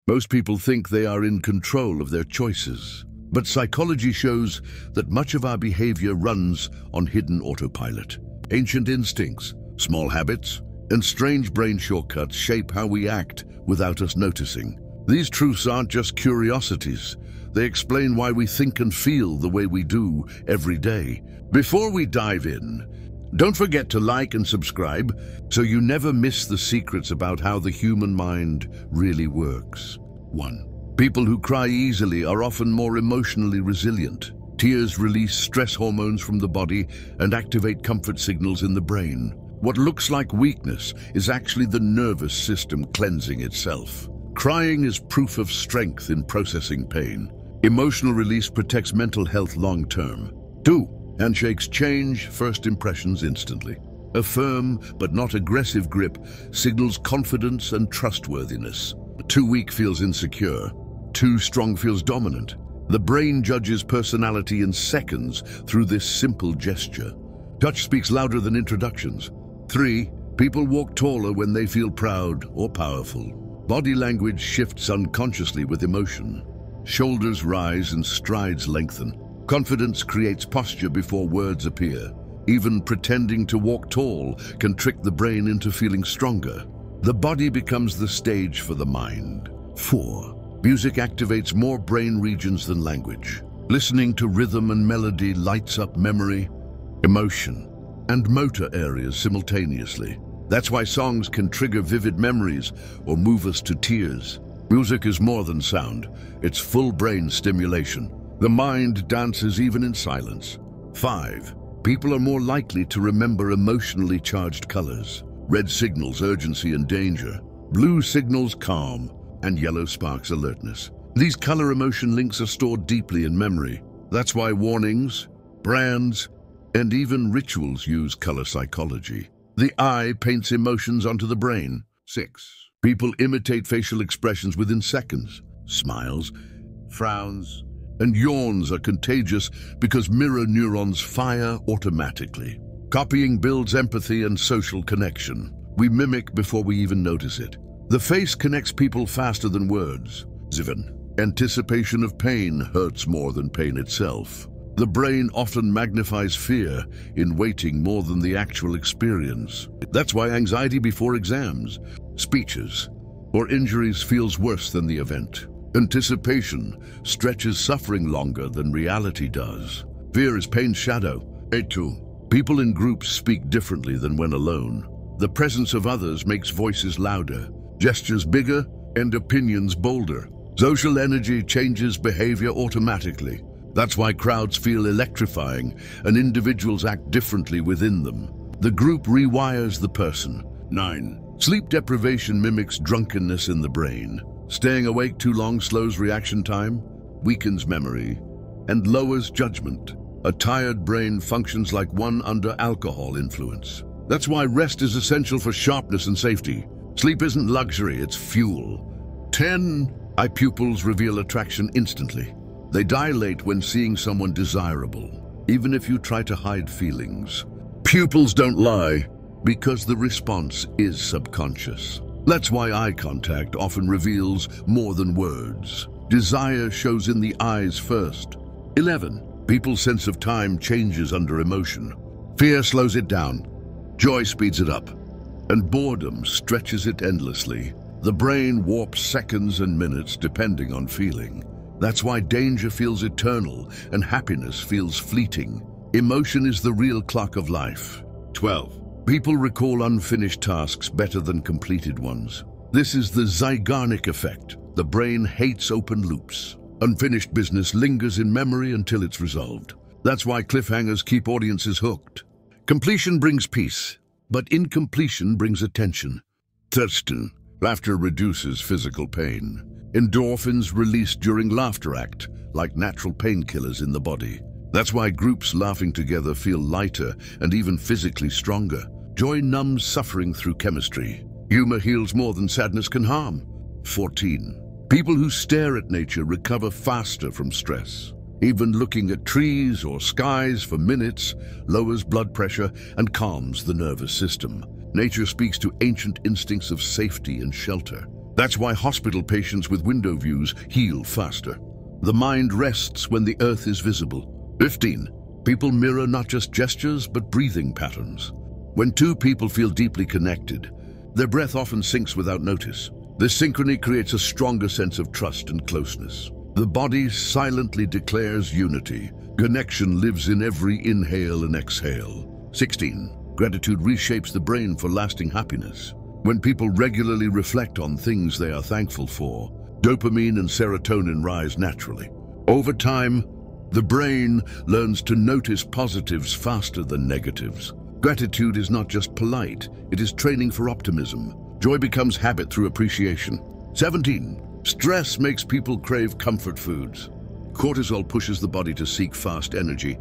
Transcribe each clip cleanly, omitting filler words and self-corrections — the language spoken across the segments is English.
Most people think they are in control of their choices, but psychology shows that much of our behavior runs on hidden autopilot. Ancient instincts, small habits, and strange brain shortcuts shape how we act without us noticing. These truths aren't just curiosities. They explain why we think and feel the way we do every day. Before we dive in, don't forget to like and subscribe so you never miss the secrets about how the human mind really works. 1. People who cry easily are often more emotionally resilient. Tears release stress hormones from the body and activate comfort signals in the brain. What looks like weakness is actually the nervous system cleansing itself. Crying is proof of strength in processing pain. Emotional release protects mental health long-term. 2. Handshakes change first impressions instantly. A firm but not aggressive grip signals confidence and trustworthiness. Too weak feels insecure. Too strong feels dominant. The brain judges personality in seconds through this simple gesture. Touch speaks louder than introductions. 3. People walk taller when they feel proud or powerful. Body language shifts unconsciously with emotion. Shoulders rise and strides lengthen. Confidence creates posture before words appear. Even pretending to walk tall can trick the brain into feeling stronger. The body becomes the stage for the mind. 4. Music activates more brain regions than language. Listening to rhythm and melody lights up memory, emotion, and motor areas simultaneously. That's why songs can trigger vivid memories or move us to tears. Music is more than sound. It's full brain stimulation. The mind dances even in silence. 5. People are more likely to remember emotionally charged colors. Red signals urgency and danger. Blue signals calm, and yellow sparks alertness. These color emotion links are stored deeply in memory. That's why warnings, brands, and even rituals use color psychology. The eye paints emotions onto the brain. 6. People imitate facial expressions within seconds. Smiles, frowns, and yawns are contagious because mirror neurons fire automatically. Copying builds empathy and social connection. We mimic before we even notice it. The face connects people faster than words. 7. Anticipation of pain hurts more than pain itself. The brain often magnifies fear in waiting more than the actual experience. That's why anxiety before exams, speeches, or injuries feels worse than the event. Anticipation stretches suffering longer than reality does. Fear is pain's shadow. 8. People in groups speak differently than when alone. The presence of others makes voices louder, gestures bigger, and opinions bolder. Social energy changes behavior automatically. That's why crowds feel electrifying and individuals act differently within them. The group rewires the person. 9. Sleep deprivation mimics drunkenness in the brain. Staying awake too long slows reaction time, weakens memory, and lowers judgment. A tired brain functions like one under alcohol influence. That's why rest is essential for sharpness and safety. Sleep isn't luxury, it's fuel. 10. Eye pupils reveal attraction instantly. They dilate when seeing someone desirable, even if you try to hide feelings. Pupils don't lie because the response is subconscious. That's why eye contact often reveals more than words. Desire shows in the eyes first. 11. People's sense of time changes under emotion. Fear slows it down, joy speeds it up, and boredom stretches it endlessly. The brain warps seconds and minutes depending on feeling. That's why danger feels eternal and happiness feels fleeting. Emotion is the real clock of life. 12. People recall unfinished tasks better than completed ones. This is the Zeigarnik effect. The brain hates open loops. Unfinished business lingers in memory until it's resolved. That's why cliffhangers keep audiences hooked. Completion brings peace, but incompletion brings attention. 13. Laughter reduces physical pain. Endorphins released during laughter act like natural painkillers in the body. That's why groups laughing together feel lighter and even physically stronger. Joy numbs suffering through chemistry. Humor heals more than sadness can harm. 14. People who stare at nature recover faster from stress. Even looking at trees or skies for minutes lowers blood pressure and calms the nervous system. Nature speaks to ancient instincts of safety and shelter. That's why hospital patients with window views heal faster. The mind rests when the earth is visible. 15. People mirror not just gestures, but breathing patterns. When two people feel deeply connected, their breath often sinks without notice. This synchrony creates a stronger sense of trust and closeness. The body silently declares unity. Connection lives in every inhale and exhale. 16. Gratitude reshapes the brain for lasting happiness. When people regularly reflect on things they are thankful for, dopamine and serotonin rise naturally. Over time, the brain learns to notice positives faster than negatives. Gratitude is not just polite, it is training for optimism. Joy becomes habit through appreciation. 17. Stress makes people crave comfort foods. Cortisol pushes the body to seek fast energy,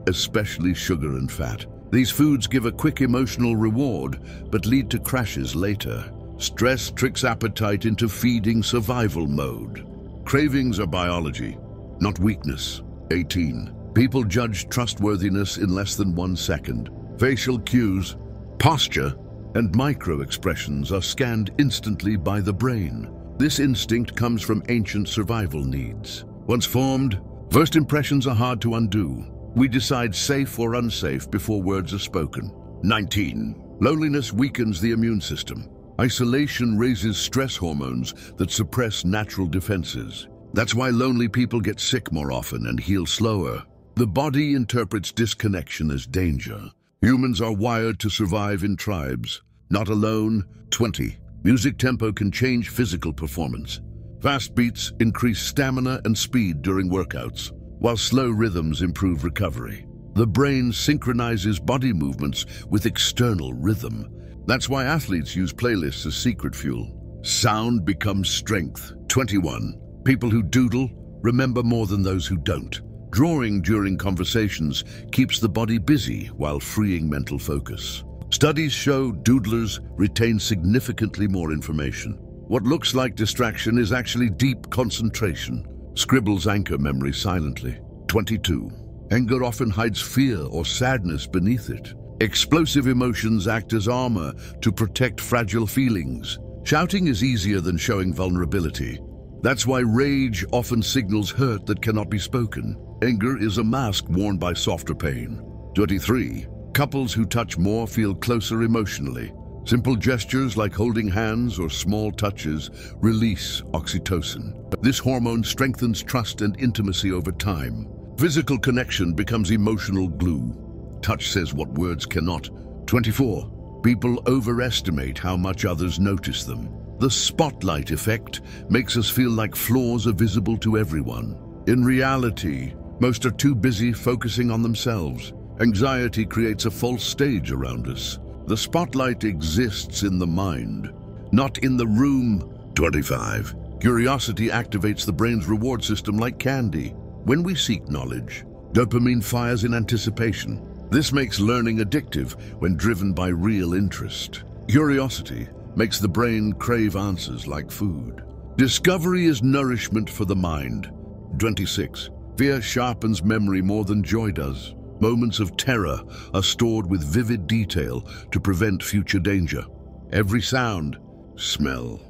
especially sugar and fat. These foods give a quick emotional reward, but lead to crashes later. Stress tricks appetite into feeding survival mode. Cravings are biology, not weakness. 18. People judge trustworthiness in less than 1 second. Facial cues, posture, and micro-expressions are scanned instantly by the brain. This instinct comes from ancient survival needs. Once formed, first impressions are hard to undo. We decide safe or unsafe before words are spoken. 19. Loneliness weakens the immune system. Isolation raises stress hormones that suppress natural defenses. That's why lonely people get sick more often and heal slower. The body interprets disconnection as danger. Humans are wired to survive in tribes, not alone. 20. Music tempo can change physical performance. Fast beats increase stamina and speed during workouts, while slow rhythms improve recovery. The brain synchronizes body movements with external rhythm. That's why athletes use playlists as secret fuel. Sound becomes strength. 21. People who doodle remember more than those who don't. Drawing during conversations keeps the body busy while freeing mental focus. Studies show doodlers retain significantly more information. What looks like distraction is actually deep concentration. Scribbles anchor memory silently. 22. Anger often hides fear or sadness beneath it. Explosive emotions act as armor to protect fragile feelings. Shouting is easier than showing vulnerability. That's why rage often signals hurt that cannot be spoken. Anger is a mask worn by softer pain. 23. Couples who touch more feel closer emotionally. Simple gestures like holding hands or small touches release oxytocin. This hormone strengthens trust and intimacy over time. Physical connection becomes emotional glue. Touch says what words cannot. 24. People overestimate how much others notice them. The spotlight effect makes us feel like flaws are visible to everyone. In reality, most are too busy focusing on themselves. Anxiety creates a false stage around us. The spotlight exists in the mind, not in the room. 25. Curiosity activates the brain's reward system like candy. When we seek knowledge, dopamine fires in anticipation. This makes learning addictive when driven by real interest. Curiosity makes the brain crave answers like food. Discovery is nourishment for the mind. 26. Fear sharpens memory more than joy does. Moments of terror are stored with vivid detail to prevent future danger. Every sound, smell,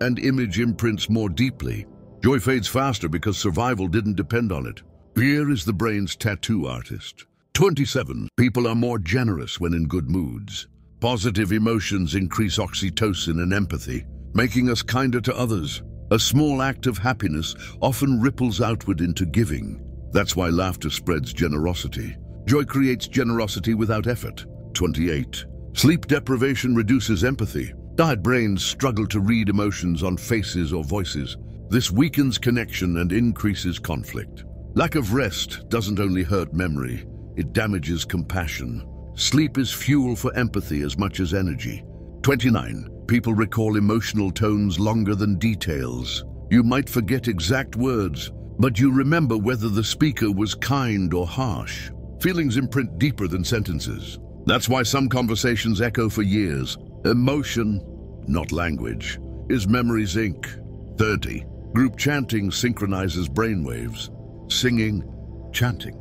and image imprints more deeply. Joy fades faster because survival didn't depend on it. Fear is the brain's tattoo artist. 27. People are more generous when in good moods. Positive emotions increase oxytocin and empathy, making us kinder to others. A small act of happiness often ripples outward into giving. That's why laughter spreads generosity. Joy creates generosity without effort. 28. Sleep deprivation reduces empathy. Tired brains struggle to read emotions on faces or voices. This weakens connection and increases conflict. Lack of rest doesn't only hurt memory, it damages compassion. Sleep is fuel for empathy as much as energy. 29. People recall emotional tones longer than details. You might forget exact words, but you remember whether the speaker was kind or harsh. Feelings imprint deeper than sentences. That's why some conversations echo for years. Emotion, not language, is memory's ink. 30. Group chanting synchronizes brainwaves. Singing, chanting,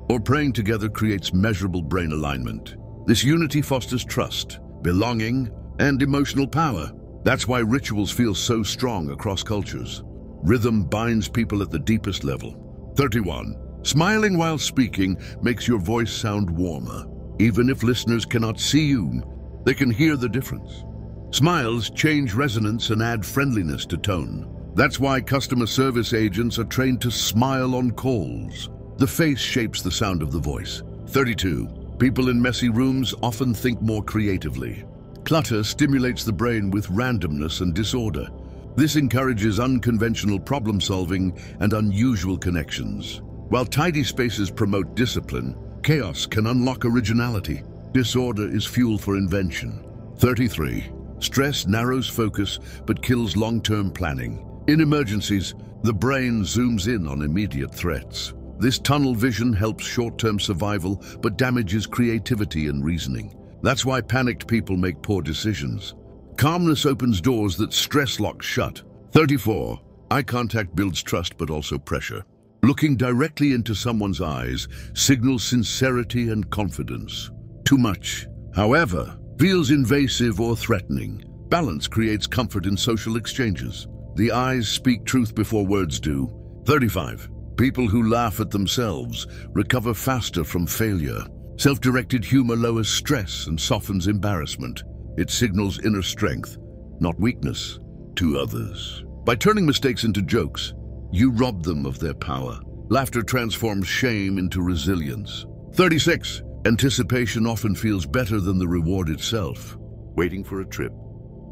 or praying together creates measurable brain alignment. This unity fosters trust, belonging, and emotional power. That's why rituals feel so strong across cultures. Rhythm binds people at the deepest level. 31. Smiling while speaking makes your voice sound warmer. Even if listeners cannot see you, they can hear the difference. Smiles change resonance and add friendliness to tone. That's why customer service agents are trained to smile on calls. The face shapes the sound of the voice. 32. People in messy rooms often think more creatively. Clutter stimulates the brain with randomness and disorder. This encourages unconventional problem-solving and unusual connections. While tidy spaces promote discipline, chaos can unlock originality. Disorder is fuel for invention. 33. Stress narrows focus but kills long-term planning. In emergencies, the brain zooms in on immediate threats. This tunnel vision helps short-term survival but damages creativity and reasoning. That's why panicked people make poor decisions. Calmness opens doors that stress locks shut. 34. Eye contact builds trust but also pressure. Looking directly into someone's eyes signals sincerity and confidence. Too much, however, feels invasive or threatening. Balance creates comfort in social exchanges. The eyes speak truth before words do. 35. People who laugh at themselves recover faster from failure. Self-directed humor lowers stress and softens embarrassment. It signals inner strength, not weakness, to others. By turning mistakes into jokes, you rob them of their power. Laughter transforms shame into resilience. 36. Anticipation often feels better than the reward itself. Waiting for a trip,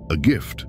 a gift,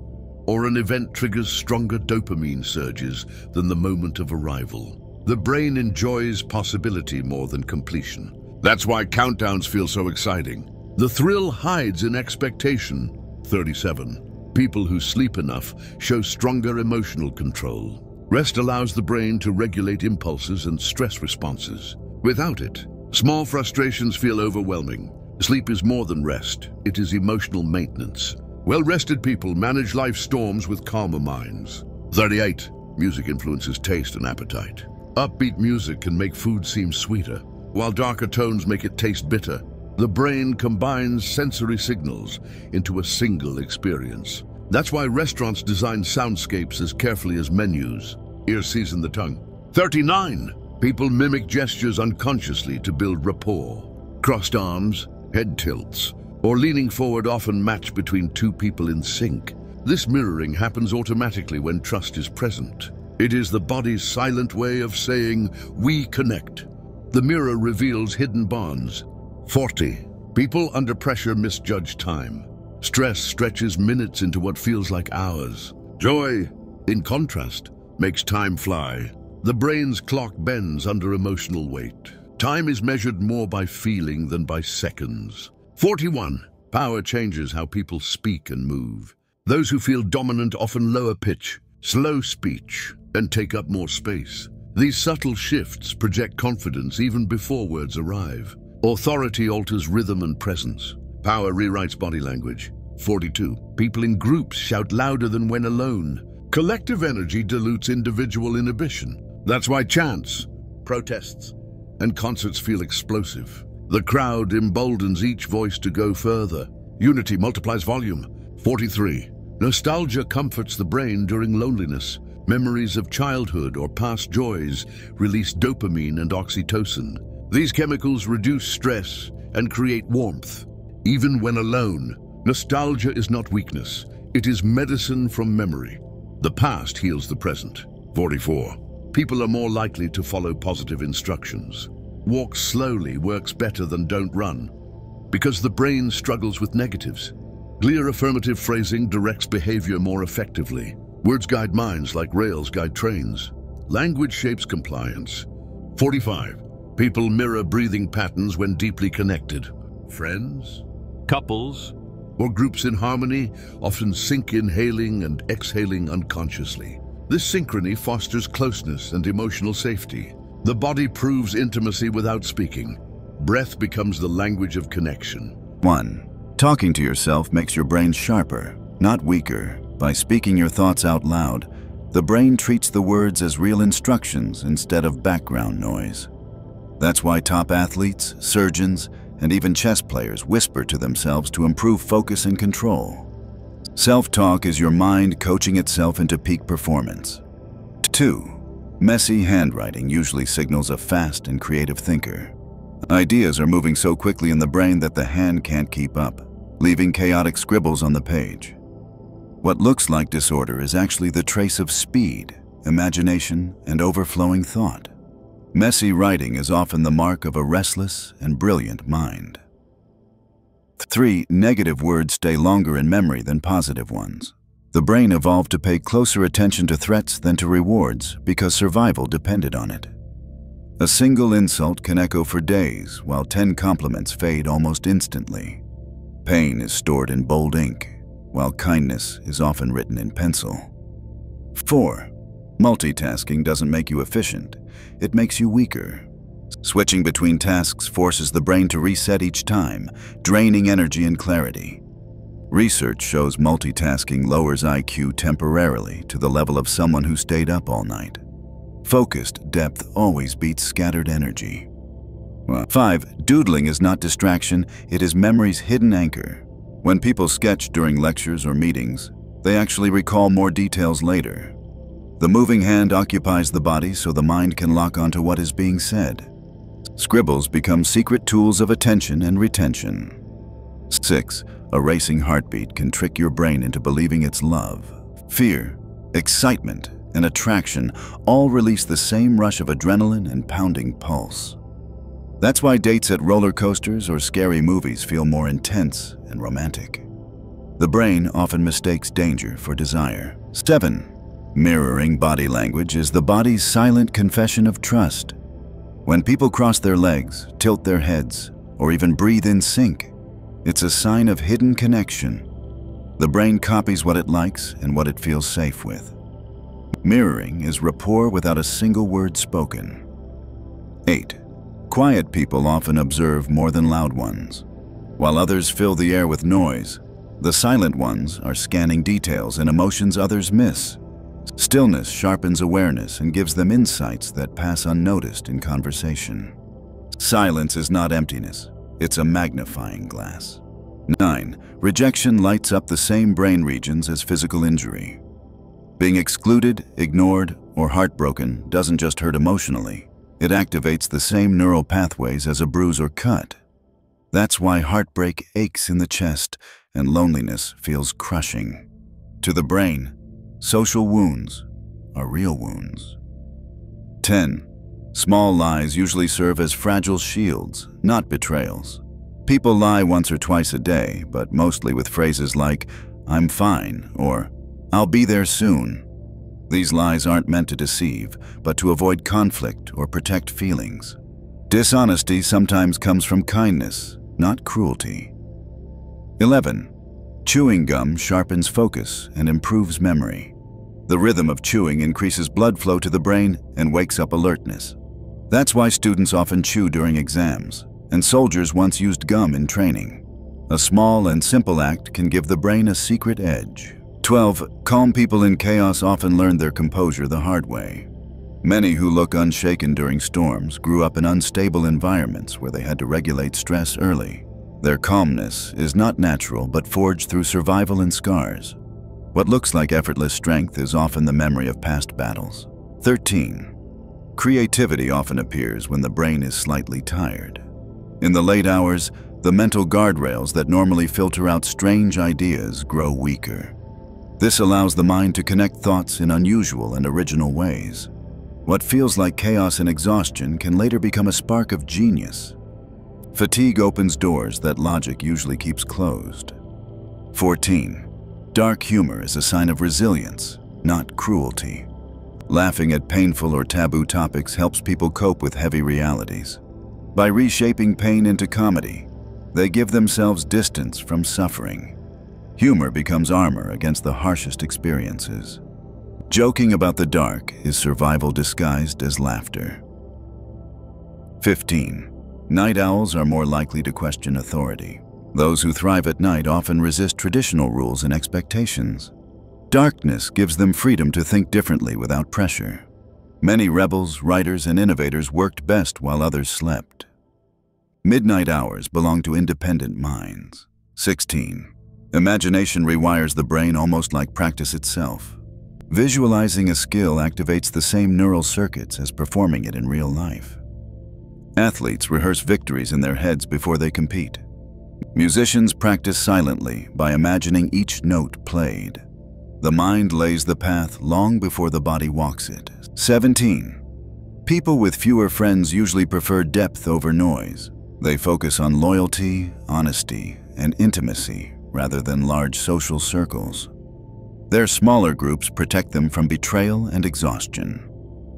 or an event triggers stronger dopamine surges than the moment of arrival. The brain enjoys possibility more than completion. That's why countdowns feel so exciting. The thrill hides in expectation. 37. People who sleep enough show stronger emotional control. Rest allows the brain to regulate impulses and stress responses. Without it, small frustrations feel overwhelming. Sleep is more than rest. It is emotional maintenance. Well-rested people manage life's storms with calmer minds. 38. Music influences taste and appetite. Upbeat music can make food seem sweeter, while darker tones make it taste bitter. The brain combines sensory signals into a single experience. That's why restaurants design soundscapes as carefully as menus. Ears season the tongue. 39. People mimic gestures unconsciously to build rapport. Crossed arms, head tilts, or leaning forward often match between two people in sync. This mirroring happens automatically when trust is present. It is the body's silent way of saying, "We connect." The mirror reveals hidden bonds. 40. People under pressure misjudge time. Stress stretches minutes into what feels like hours. Joy, in contrast, makes time fly. The brain's clock bends under emotional weight. Time is measured more by feeling than by seconds. 41. Power changes how people speak and move. Those who feel dominant often lower pitch, slow speech, and take up more space. These subtle shifts project confidence even before words arrive. Authority alters rhythm and presence. Power rewrites body language. 42. People in groups shout louder than when alone. Collective energy dilutes individual inhibition. That's why chants, protests, and concerts feel explosive. The crowd emboldens each voice to go further. Unity multiplies volume. 43. Nostalgia comforts the brain during loneliness. Memories of childhood or past joys release dopamine and oxytocin. These chemicals reduce stress and create warmth. Even when alone, nostalgia is not weakness. It is medicine from memory. The past heals the present. 44. People are more likely to follow positive instructions. Walk slowly works better than don't run, because the brain struggles with negatives. Clear affirmative phrasing directs behavior more effectively. Words guide minds like rails guide trains. Language shapes compliance. 45. People mirror breathing patterns when deeply connected. Friends, couples, or groups in harmony often sync inhaling and exhaling unconsciously. This synchrony fosters closeness and emotional safety. The body proves intimacy without speaking. Breath becomes the language of connection. 1. Talking to yourself makes your brain sharper, not weaker. By speaking your thoughts out loud, the brain treats the words as real instructions instead of background noise. That's why top athletes, surgeons, and even chess players whisper to themselves to improve focus and control. Self-talk is your mind coaching itself into peak performance. 2. Messy handwriting usually signals a fast and creative thinker. Ideas are moving so quickly in the brain that the hand can't keep up, leaving chaotic scribbles on the page. What looks like disorder is actually the trace of speed, imagination, and overflowing thought. Messy writing is often the mark of a restless and brilliant mind. 3. Negative words stay longer in memory than positive ones. The brain evolved to pay closer attention to threats than to rewards because survival depended on it. A single insult can echo for days, while 10 compliments fade almost instantly. Pain is stored in bold ink, while kindness is often written in pencil. 4. Multitasking doesn't make you efficient, it makes you weaker. Switching between tasks forces the brain to reset each time, draining energy and clarity. Research shows multitasking lowers IQ temporarily to the level of someone who stayed up all night. Focused depth always beats scattered energy. 5. Doodling is not distraction, it is memory's hidden anchor. When people sketch during lectures or meetings, they actually recall more details later. The moving hand occupies the body so the mind can lock onto what is being said. Scribbles become secret tools of attention and retention. 6. A racing heartbeat can trick your brain into believing it's love. Fear, excitement, and attraction all release the same rush of adrenaline and pounding pulse. That's why dates at roller coasters or scary movies feel more intense and romantic. The brain often mistakes danger for desire. 7. Mirroring body language is the body's silent confession of trust. When people cross their legs, tilt their heads, or even breathe in sync, it's a sign of hidden connection. The brain copies what it likes and what it feels safe with. Mirroring is rapport without a single word spoken. 8. Quiet people often observe more than loud ones. While others fill the air with noise, the silent ones are scanning details and emotions others miss. Stillness sharpens awareness and gives them insights that pass unnoticed in conversation. Silence is not emptiness, it's a magnifying glass. 9. Rejection lights up the same brain regions as physical injury. Being excluded, ignored, or heartbroken doesn't just hurt emotionally, it activates the same neural pathways as a bruise or cut. That's why heartbreak aches in the chest and loneliness feels crushing. To the brain, social wounds are real wounds. 10. Small lies usually serve as fragile shields, not betrayals. People lie once or twice a day, but mostly with phrases like, "I'm fine," or "I'll be there soon." These lies aren't meant to deceive, but to avoid conflict or protect feelings. Dishonesty sometimes comes from kindness, not cruelty. 11. Chewing gum sharpens focus and improves memory. The rhythm of chewing increases blood flow to the brain and wakes up alertness. That's why students often chew during exams, and soldiers once used gum in training. A small and simple act can give the brain a secret edge. 12. Calm people in chaos often learn their composure the hard way. Many who look unshaken during storms grew up in unstable environments where they had to regulate stress early. Their calmness is not natural but forged through survival and scars. What looks like effortless strength is often the memory of past battles. 13. Creativity often appears when the brain is slightly tired. In the late hours, the mental guardrails that normally filter out strange ideas grow weaker. This allows the mind to connect thoughts in unusual and original ways. What feels like chaos and exhaustion can later become a spark of genius. Fatigue opens doors that logic usually keeps closed. 14. Dark humor is a sign of resilience, not cruelty. Laughing at painful or taboo topics helps people cope with heavy realities. By reshaping pain into comedy, they give themselves distance from suffering. Humor becomes armor against the harshest experiences. Joking about the dark is survival disguised as laughter. 15. Night owls are more likely to question authority. Those who thrive at night often resist traditional rules and expectations. Darkness gives them freedom to think differently without pressure. Many rebels, writers, and innovators worked best while others slept. Midnight hours belong to independent minds. 16. Imagination rewires the brain almost like practice itself. Visualizing a skill activates the same neural circuits as performing it in real life. Athletes rehearse victories in their heads before they compete. Musicians practice silently by imagining each note played. The mind lays the path long before the body walks it. 17. People with fewer friends usually prefer depth over noise. They focus on loyalty, honesty, and intimacy rather than large social circles. Their smaller groups protect them from betrayal and exhaustion.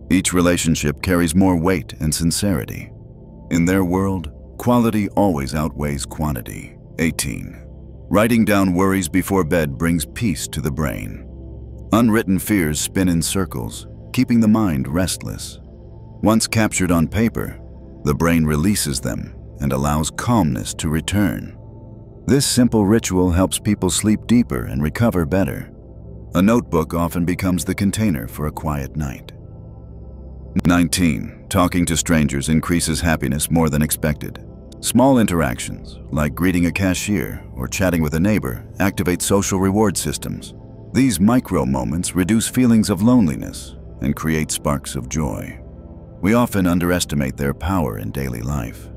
Each relationship carries more weight and sincerity. In their world, quality always outweighs quantity. 18. Writing down worries before bed brings peace to the brain. Unwritten fears spin in circles, keeping the mind restless. Once captured on paper, the brain releases them and allows calmness to return. This simple ritual helps people sleep deeper and recover better. A notebook often becomes the container for a quiet night. 19. Talking to strangers increases happiness more than expected. Small interactions, like greeting a cashier or chatting with a neighbor, activate social reward systems. These micro moments reduce feelings of loneliness and create sparks of joy. We often underestimate their power in daily life.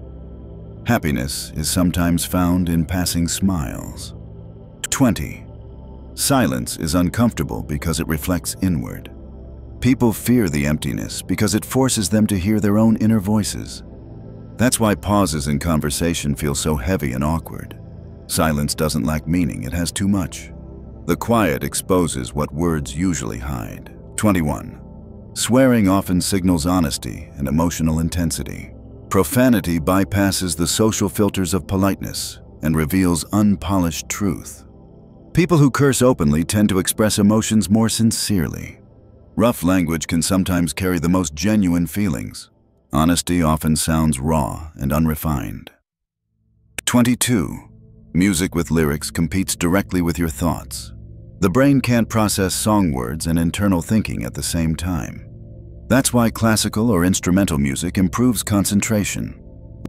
Happiness is sometimes found in passing smiles. 20. Silence is uncomfortable because it reflects inward. People fear the emptiness because it forces them to hear their own inner voices. That's why pauses in conversation feel so heavy and awkward. Silence doesn't lack meaning, it has too much. The quiet exposes what words usually hide. 21. Swearing often signals honesty and emotional intensity. Profanity bypasses the social filters of politeness and reveals unpolished truth. People who curse openly tend to express emotions more sincerely. Rough language can sometimes carry the most genuine feelings. Honesty often sounds raw and unrefined. 22. Music with lyrics competes directly with your thoughts. The brain can't process song words and internal thinking at the same time. That's why classical or instrumental music improves concentration.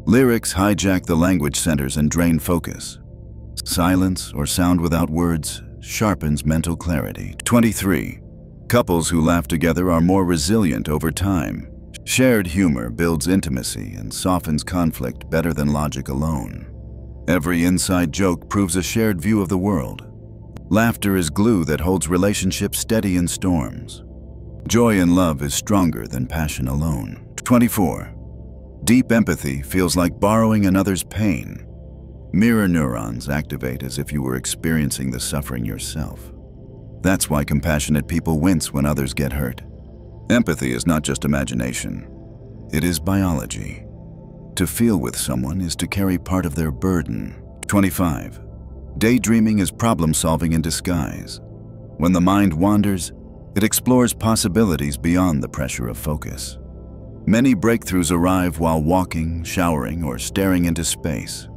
Lyrics hijack the language centers and drain focus. Silence or sound without words sharpens mental clarity. 23. Couples who laugh together are more resilient over time. Shared humor builds intimacy and softens conflict better than logic alone. Every inside joke proves a shared view of the world. Laughter is glue that holds relationships steady in storms. Joy and love is stronger than passion alone. 24. Deep empathy feels like borrowing another's pain. Mirror neurons activate as if you were experiencing the suffering yourself. That's why compassionate people wince when others get hurt. Empathy is not just imagination. It is biology. To feel with someone is to carry part of their burden. 25. Daydreaming is problem-solving in disguise. When the mind wanders, it explores possibilities beyond the pressure of focus. Many breakthroughs arrive while walking, showering, or staring into space.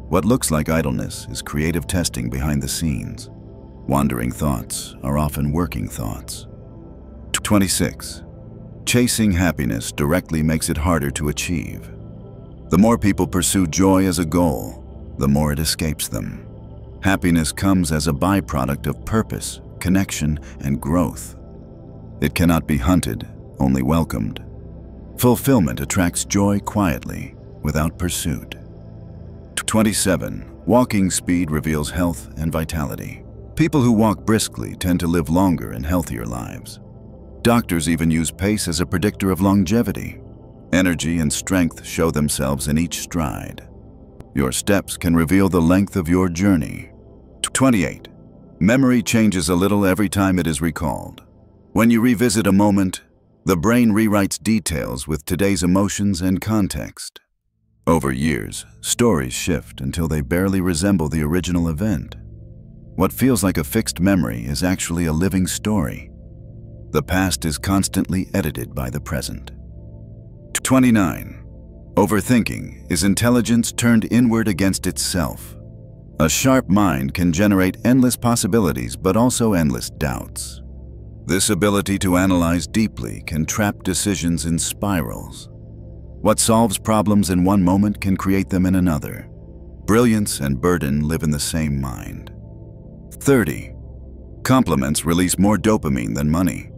What looks like idleness is creative testing behind the scenes. Wandering thoughts are often working thoughts. 26. Chasing happiness directly makes it harder to achieve. The more people pursue joy as a goal, the more it escapes them. Happiness comes as a byproduct of purpose, connection, and growth. It cannot be hunted, only welcomed. Fulfillment attracts joy quietly, without pursuit. 27. Walking speed reveals health and vitality. People who walk briskly tend to live longer and healthier lives. Doctors even use pace as a predictor of longevity. Energy and strength show themselves in each stride. Your steps can reveal the length of your journey. 28. Memory changes a little every time it is recalled. When you revisit a moment, the brain rewrites details with today's emotions and context. Over years, stories shift until they barely resemble the original event. What feels like a fixed memory is actually a living story. The past is constantly edited by the present. 29. Overthinking is intelligence turned inward against itself. A sharp mind can generate endless possibilities but also endless doubts. This ability to analyze deeply can trap decisions in spirals. What solves problems in one moment can create them in another. Brilliance and burden live in the same mind. 30. Compliments release more dopamine than money.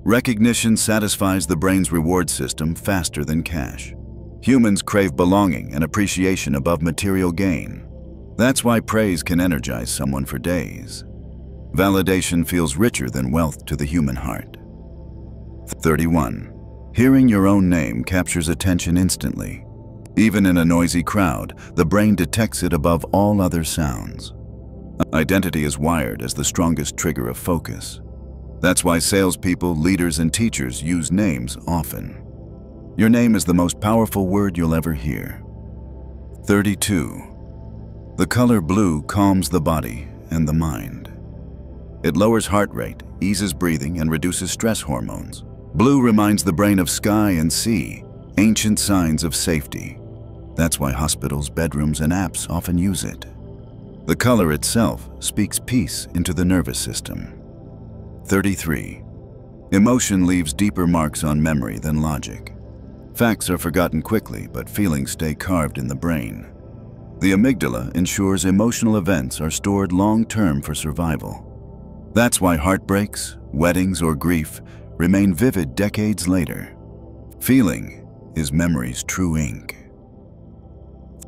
Recognition satisfies the brain's reward system faster than cash. Humans crave belonging and appreciation above material gain. That's why praise can energize someone for days. Validation feels richer than wealth to the human heart. 31. Hearing your own name captures attention instantly. Even in a noisy crowd, the brain detects it above all other sounds. Identity is wired as the strongest trigger of focus. That's why salespeople, leaders, and teachers use names often. Your name is the most powerful word you'll ever hear. 32. The color blue calms the body and the mind. It lowers heart rate, eases breathing, and reduces stress hormones. Blue reminds the brain of sky and sea, ancient signs of safety. That's why hospitals, bedrooms, and apps often use it. The color itself speaks peace into the nervous system. 33. Emotion leaves deeper marks on memory than logic. Facts are forgotten quickly, but feelings stay carved in the brain. The amygdala ensures emotional events are stored long-term for survival. That's why heartbreaks, weddings, or grief remain vivid decades later. Feeling is memory's true ink.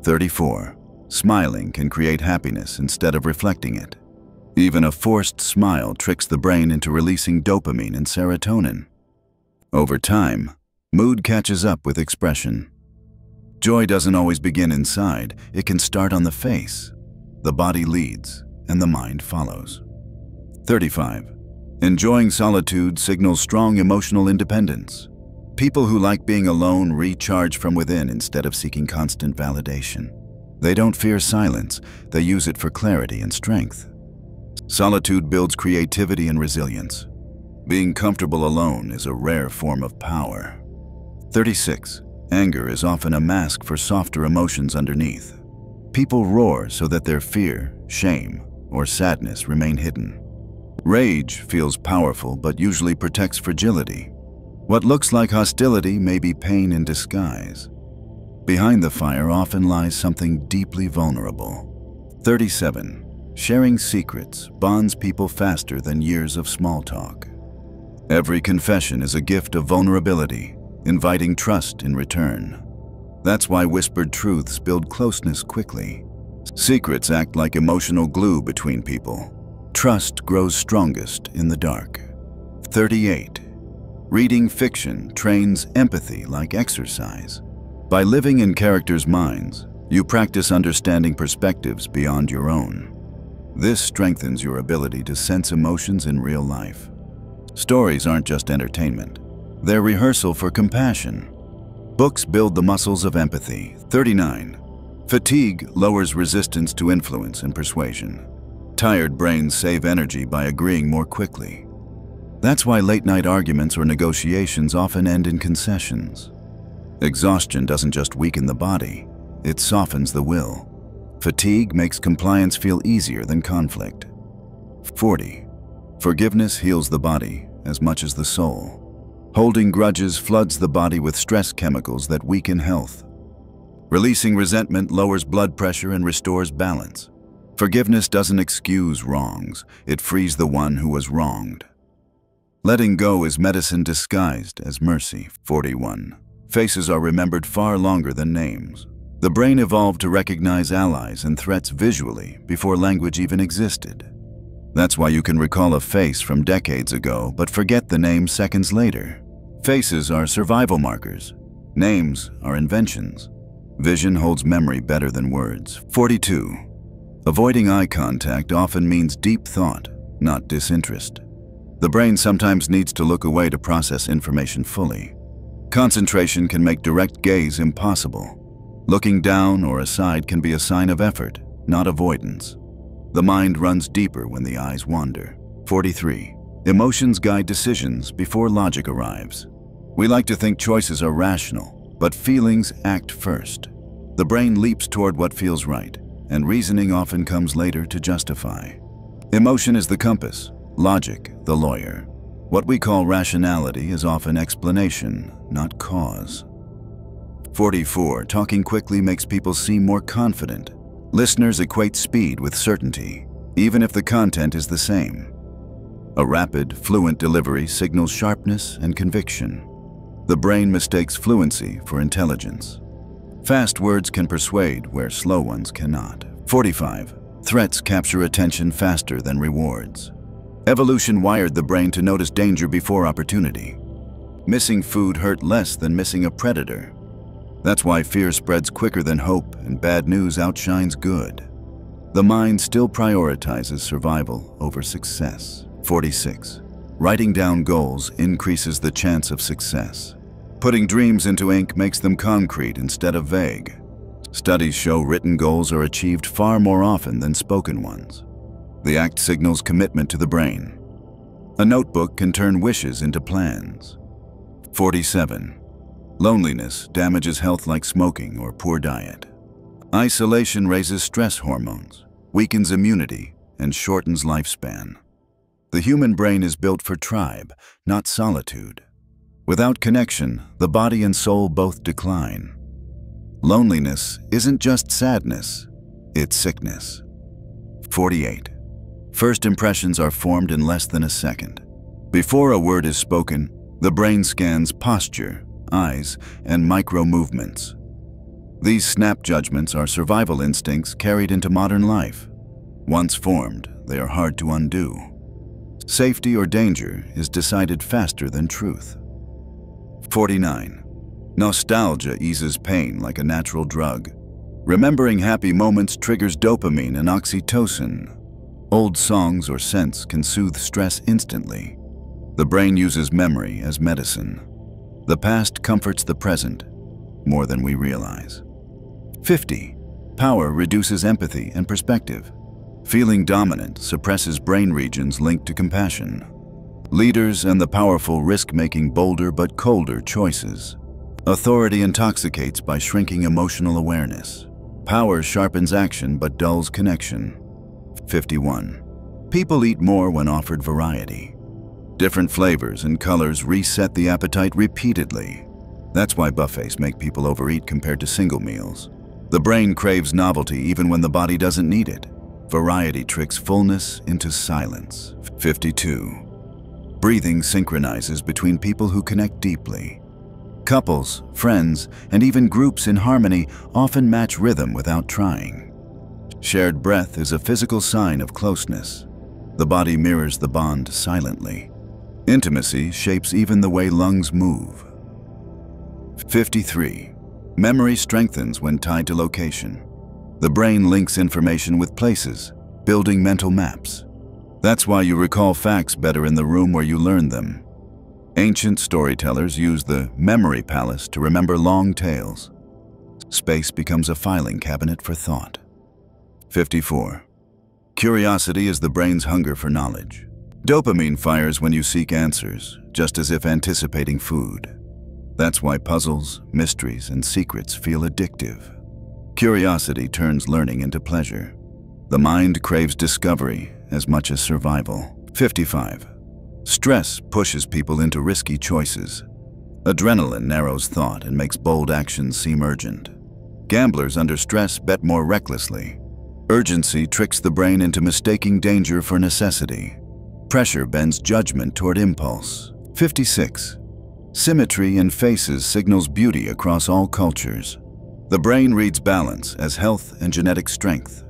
34. Smiling can create happiness instead of reflecting it. Even a forced smile tricks the brain into releasing dopamine and serotonin. Over time, mood catches up with expression. Joy doesn't always begin inside, it can start on the face. The body leads, and the mind follows. 35. Enjoying solitude signals strong emotional independence. People who like being alone recharge from within instead of seeking constant validation. They don't fear silence, they use it for clarity and strength. Solitude builds creativity and resilience. Being comfortable alone is a rare form of power. 36. Anger is often a mask for softer emotions underneath. People roar so that their fear, shame, or sadness remain hidden. Rage feels powerful but usually protects fragility. What looks like hostility may be pain in disguise. Behind the fire often lies something deeply vulnerable. 37. Sharing secrets bonds people faster than years of small talk. Every confession is a gift of vulnerability, inviting trust in return. That's why whispered truths build closeness quickly. Secrets act like emotional glue between people. Trust grows strongest in the dark. 38. Reading fiction trains empathy like exercise. By living in characters' minds, you practice understanding perspectives beyond your own. This strengthens your ability to sense emotions in real life. Stories aren't just entertainment. They're rehearsal for compassion. Books build the muscles of empathy. 39. Fatigue lowers resistance to influence and persuasion. Tired brains save energy by agreeing more quickly. That's why late-night arguments or negotiations often end in concessions. Exhaustion doesn't just weaken the body, it softens the will. Fatigue makes compliance feel easier than conflict. 40. Forgiveness heals the body as much as the soul. Holding grudges floods the body with stress chemicals that weaken health. Releasing resentment lowers blood pressure and restores balance. Forgiveness doesn't excuse wrongs, it frees the one who was wronged. Letting go is medicine disguised as mercy. 41. Faces are remembered far longer than names. The brain evolved to recognize allies and threats visually before language even existed. That's why you can recall a face from decades ago but forget the name seconds later. Faces are survival markers. Names are inventions. Vision holds memory better than words. 42. Avoiding eye contact often means deep thought, not disinterest. The brain sometimes needs to look away to process information fully. Concentration can make direct gaze impossible. Looking down or aside can be a sign of effort, not avoidance. The mind runs deeper when the eyes wander. 43. Emotions guide decisions before logic arrives. We like to think choices are rational, but feelings act first. The brain leaps toward what feels right, and reasoning often comes later to justify. Emotion is the compass, logic the lawyer. What we call rationality is often explanation, not cause. 44. Talking quickly makes people seem more confident. Listeners equate speed with certainty. even if the content is the same. A rapid, fluent delivery signals sharpness and conviction. The brain mistakes fluency for intelligence. Fast words can persuade where slow ones cannot. 45. Threats capture attention faster than rewards. Evolution wired the brain to notice danger before opportunity. Missing food hurt less than missing a predator. That's why fear spreads quicker than hope and bad news outshines good. The mind still prioritizes survival over success. 46. Writing down goals increases the chance of success. Putting dreams into ink makes them concrete instead of vague. Studies show written goals are achieved far more often than spoken ones. The act signals commitment to the brain. A notebook can turn wishes into plans. 47. Loneliness damages health like smoking or poor diet. Isolation raises stress hormones, weakens immunity, and shortens lifespan. The human brain is built for tribe, not solitude. Without connection, the body and soul both decline. Loneliness isn't just sadness, it's sickness. 48. First impressions are formed in less than a second. Before a word is spoken, the brain scans posture, eyes, and micro-movements. These snap judgments are survival instincts carried into modern life. Once formed, they are hard to undo. Safety or danger is decided faster than truth. 49. Nostalgia eases pain like a natural drug. Remembering happy moments triggers dopamine and oxytocin. Old songs or scents can soothe stress instantly. The brain uses memory as medicine. The past comforts the present more than we realize. 50. Power reduces empathy and perspective. Feeling dominant suppresses brain regions linked to compassion. Leaders and the powerful risk making bolder but colder choices. Authority intoxicates by shrinking emotional awareness. Power sharpens action but dulls connection. 51. People eat more when offered variety. Different flavors and colors reset the appetite repeatedly. That's why buffets make people overeat compared to single meals. The brain craves novelty even when the body doesn't need it. Variety tricks fullness into silence. 52. Breathing synchronizes between people who connect deeply. Couples, friends, and even groups in harmony often match rhythm without trying. Shared breath is a physical sign of closeness. The body mirrors the bond silently. Intimacy shapes even the way lungs move. 53. Memory strengthens when tied to location. The brain links information with places, building mental maps. That's why you recall facts better in the room where you learned them. Ancient storytellers used the memory palace to remember long tales. Space becomes a filing cabinet for thought. 54. Curiosity is the brain's hunger for knowledge. Dopamine fires when you seek answers, just as if anticipating food. That's why puzzles, mysteries, and secrets feel addictive. Curiosity turns learning into pleasure. The mind craves discovery as much as survival. 55. Stress pushes people into risky choices. Adrenaline narrows thought and makes bold actions seem urgent. Gamblers under stress bet more recklessly. Urgency tricks the brain into mistaking danger for necessity. Pressure bends judgment toward impulse. 56. Symmetry in faces signals beauty across all cultures. The brain reads balance as health and genetic strength.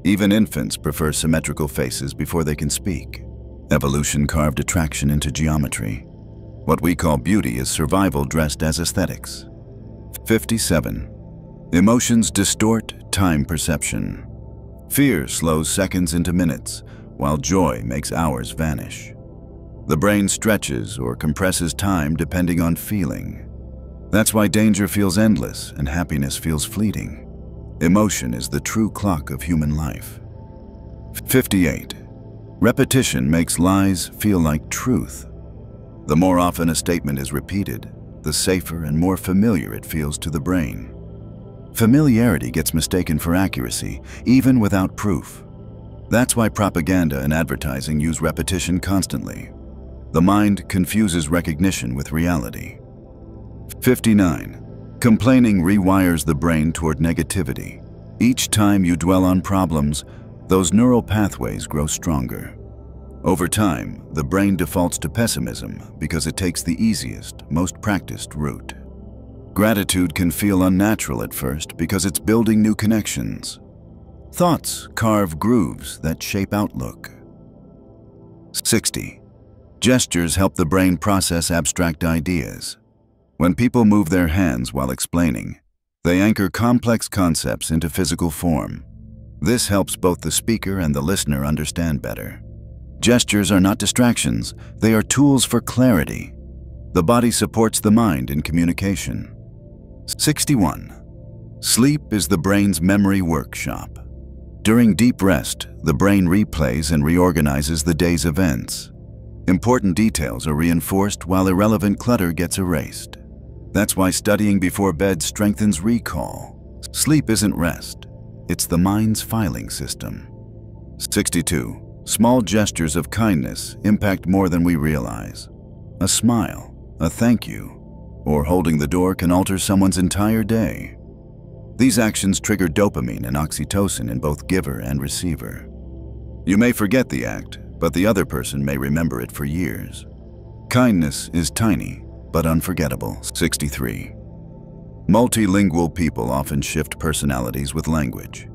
Even infants prefer symmetrical faces before they can speak. Evolution carved attraction into geometry. What we call beauty is survival dressed as aesthetics. 57. Emotions distort time perception. Fear slows seconds into minutes, while joy makes hours vanish. The brain stretches or compresses time depending on feeling. That's why danger feels endless and happiness feels fleeting. Emotion is the true clock of human life. 58. Repetition makes lies feel like truth. The more often a statement is repeated, the safer and more familiar it feels to the brain. Familiarity gets mistaken for accuracy, even without proof. That's why propaganda and advertising use repetition constantly. The mind confuses recognition with reality. 59. Complaining rewires the brain toward negativity. Each time you dwell on problems, those neural pathways grow stronger. Over time, the brain defaults to pessimism because it takes the easiest, most practiced route. Gratitude can feel unnatural at first because it's building new connections. Thoughts carve grooves that shape outlook. 60. Gestures help the brain process abstract ideas. When people move their hands while explaining, they anchor complex concepts into physical form. This helps both the speaker and the listener understand better. Gestures are not distractions, they are tools for clarity. The body supports the mind in communication. 61. Sleep is the brain's memory workshop. During deep rest, the brain replays and reorganizes the day's events. Important details are reinforced while irrelevant clutter gets erased. That's why studying before bed strengthens recall. Sleep isn't rest, it's the mind's filing system. 62. Small gestures of kindness impact more than we realize. A smile, a thank you, or holding the door can alter someone's entire day. These actions trigger dopamine and oxytocin in both giver and receiver. You may forget the act, but the other person may remember it for years. Kindness is tiny, but unforgettable. 63. Multilingual people often shift personalities with language.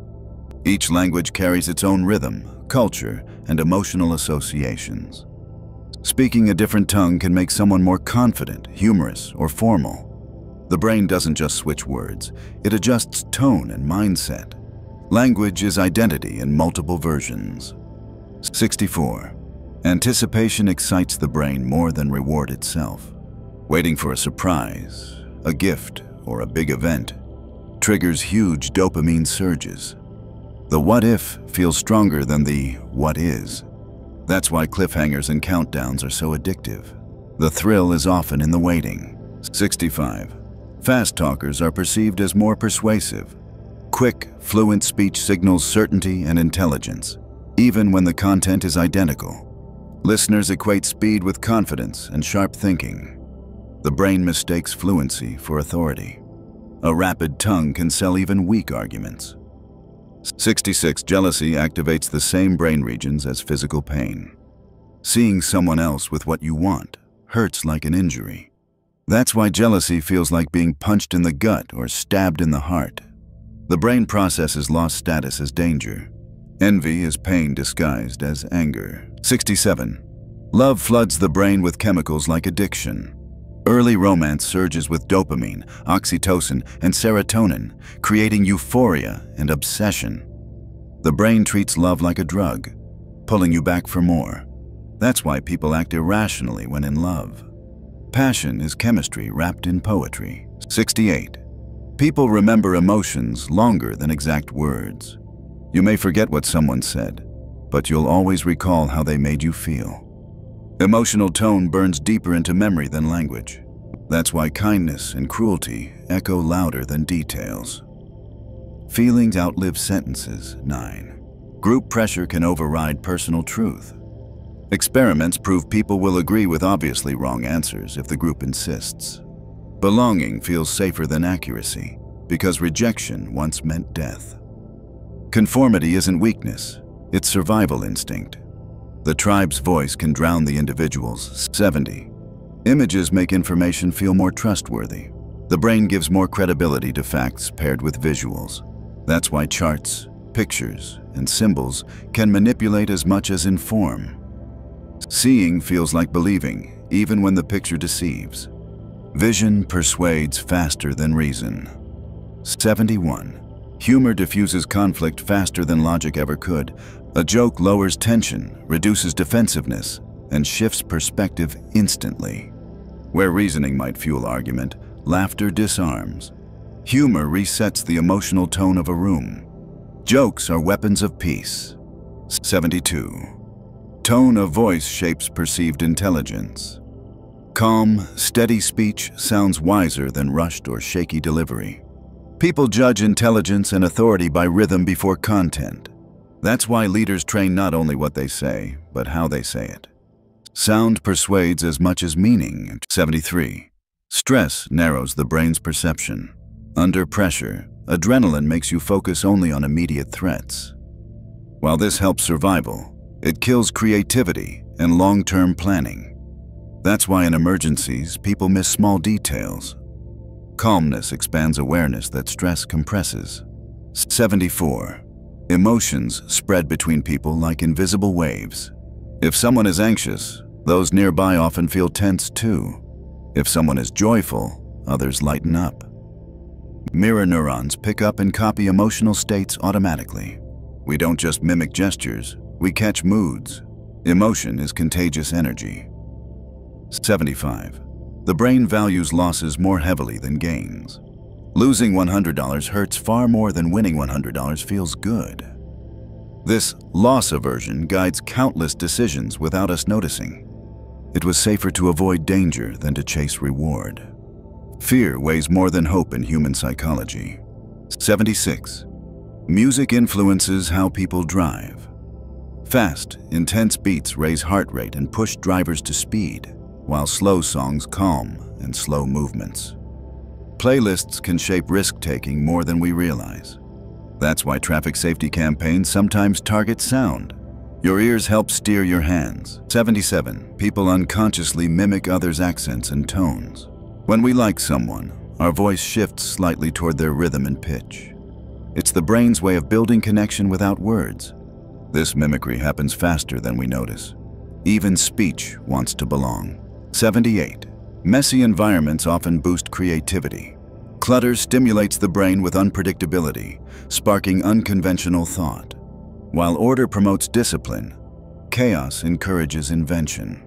Each language carries its own rhythm, culture, and emotional associations. Speaking a different tongue can make someone more confident, humorous, or formal. The brain doesn't just switch words, it adjusts tone and mindset. Language is identity in multiple versions. 64. Anticipation excites the brain more than reward itself. Waiting for a surprise, a gift, or a big event triggers huge dopamine surges. The what if feels stronger than the what is. That's why cliffhangers and countdowns are so addictive. The thrill is often in the waiting. 65. Fast talkers are perceived as more persuasive. Quick, fluent speech signals certainty and intelligence, even when the content is identical. Listeners equate speed with confidence and sharp thinking. The brain mistakes fluency for authority. A rapid tongue can sell even weak arguments. 66. Jealousy activates the same brain regions as physical pain. Seeing someone else with what you want hurts like an injury. That's why jealousy feels like being punched in the gut or stabbed in the heart. The brain processes lost status as danger. Envy is pain disguised as anger. 67. Love floods the brain with chemicals like addiction. Early romance surges with dopamine, oxytocin, and serotonin, creating euphoria and obsession. The brain treats love like a drug, pulling you back for more. That's why people act irrationally when in love. Passion is chemistry wrapped in poetry. 68. People remember emotions longer than exact words. You may forget what someone said, but you'll always recall how they made you feel. Emotional tone burns deeper into memory than language. That's why kindness and cruelty echo louder than details. Feelings outlive sentences. 9. Group pressure can override personal truth. Experiments prove people will agree with obviously wrong answers if the group insists. Belonging feels safer than accuracy because rejection once meant death. Conformity isn't weakness, it's survival instinct. The tribe's voice can drown the individual's. 70. Images make information feel more trustworthy. The brain gives more credibility to facts paired with visuals. That's why charts, pictures, and symbols can manipulate as much as inform. Seeing feels like believing, even when the picture deceives. Vision persuades faster than reason. 71. Humor diffuses conflict faster than logic ever could. A joke lowers tension, reduces defensiveness, and shifts perspective instantly. Where reasoning might fuel argument, laughter disarms. Humor resets the emotional tone of a room. Jokes are weapons of peace. 72. Tone of voice shapes perceived intelligence. Calm, steady speech sounds wiser than rushed or shaky delivery. People judge intelligence and authority by rhythm before content. That's why leaders train not only what they say, but how they say it. Sound persuades as much as meaning. 73. Stress narrows the brain's perception. Under pressure, adrenaline makes you focus only on immediate threats. While this helps survival, it kills creativity and long-term planning. That's why in emergencies, people miss small details. Calmness expands awareness that stress compresses. 74. Emotions spread between people like invisible waves. If someone is anxious, those nearby often feel tense too. If someone is joyful, others lighten up. Mirror neurons pick up and copy emotional states automatically. We don't just mimic gestures, we catch moods. Emotion is contagious energy. 75. The brain values losses more heavily than gains. Losing $100 hurts far more than winning $100 feels good. This loss aversion guides countless decisions without us noticing. It was safer to avoid danger than to chase reward. Fear weighs more than hope in human psychology. 76. Music influences how people drive. Fast, intense beats raise heart rate and push drivers to speed, while slow songs calm and slow movements. Playlists can shape risk-taking more than we realize. That's why traffic safety campaigns sometimes target sound. Your ears help steer your hands. 77. People unconsciously mimic others' accents and tones. When we like someone, our voice shifts slightly toward their rhythm and pitch. It's the brain's way of building connection without words. This mimicry happens faster than we notice. Even speech wants to belong. 78. Messy environments often boost creativity. Clutter stimulates the brain with unpredictability, sparking unconventional thought. While order promotes discipline, chaos encourages invention.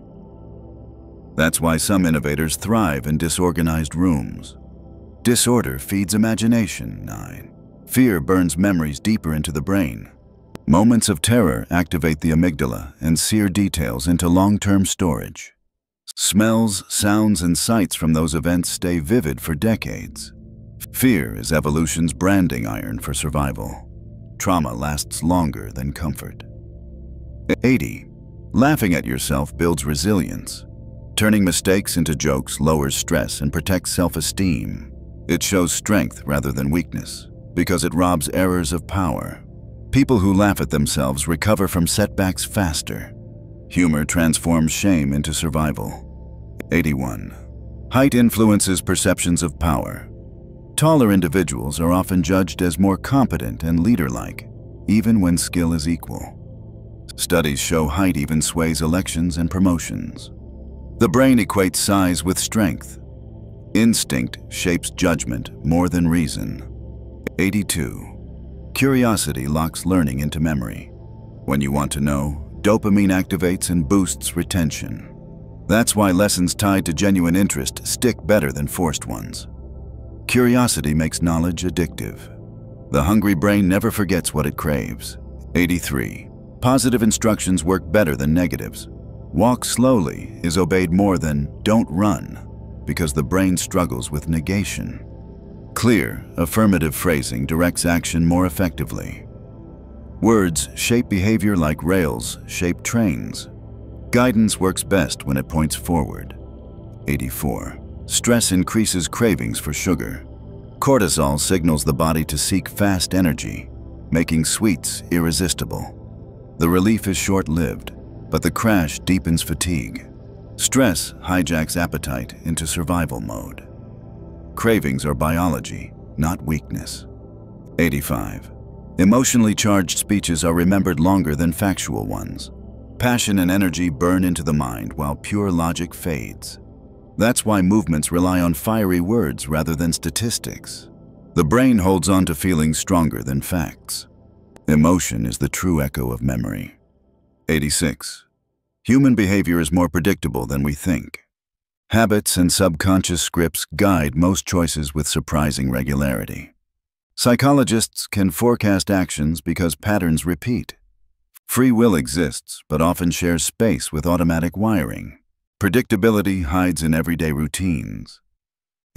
That's why some innovators thrive in disorganized rooms. Disorder feeds imagination. 9. Fear burns memories deeper into the brain. Moments of terror activate the amygdala and sear details into long-term storage. Smells, sounds, and sights from those events stay vivid for decades. Fear is evolution's branding iron for survival. Trauma lasts longer than comfort. 80. Laughing at yourself builds resilience. Turning mistakes into jokes lowers stress and protects self-esteem. It shows strength rather than weakness, because it robs errors of power. People who laugh at themselves recover from setbacks faster. Humor transforms shame into survival. 81. Height influences perceptions of power. Taller individuals are often judged as more competent and leader-like, even when skill is equal. Studies show height even sways elections and promotions. The brain equates size with strength. Instinct shapes judgment more than reason. 82. Curiosity locks learning into memory. When you want to know, dopamine activates and boosts retention. That's why lessons tied to genuine interest stick better than forced ones. Curiosity makes knowledge addictive. The hungry brain never forgets what it craves. 83. Positive instructions work better than negatives. Walk slowly is obeyed more than don't run, because the brain struggles with negation. Clear, affirmative phrasing directs action more effectively. Words shape behavior like rails shape trains. Guidance works best when it points forward. 84. Stress increases cravings for sugar. Cortisol signals the body to seek fast energy, making sweets irresistible. The relief is short-lived, but the crash deepens fatigue. Stress hijacks appetite into survival mode. Cravings are biology, not weakness. 85. Emotionally charged speeches are remembered longer than factual ones. Passion and energy burn into the mind while pure logic fades. That's why movements rely on fiery words rather than statistics. The brain holds on to feelings stronger than facts. Emotion is the true echo of memory. 86. Human behavior is more predictable than we think. Habits and subconscious scripts guide most choices with surprising regularity. Psychologists can forecast actions because patterns repeat. Free will exists, but often shares space with automatic wiring. Predictability hides in everyday routines.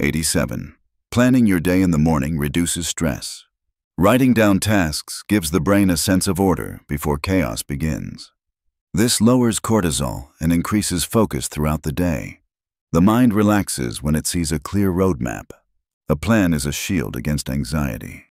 87. Planning your day in the morning reduces stress. Writing down tasks gives the brain a sense of order before chaos begins. This lowers cortisol and increases focus throughout the day. The mind relaxes when it sees a clear roadmap. A plan is a shield against anxiety.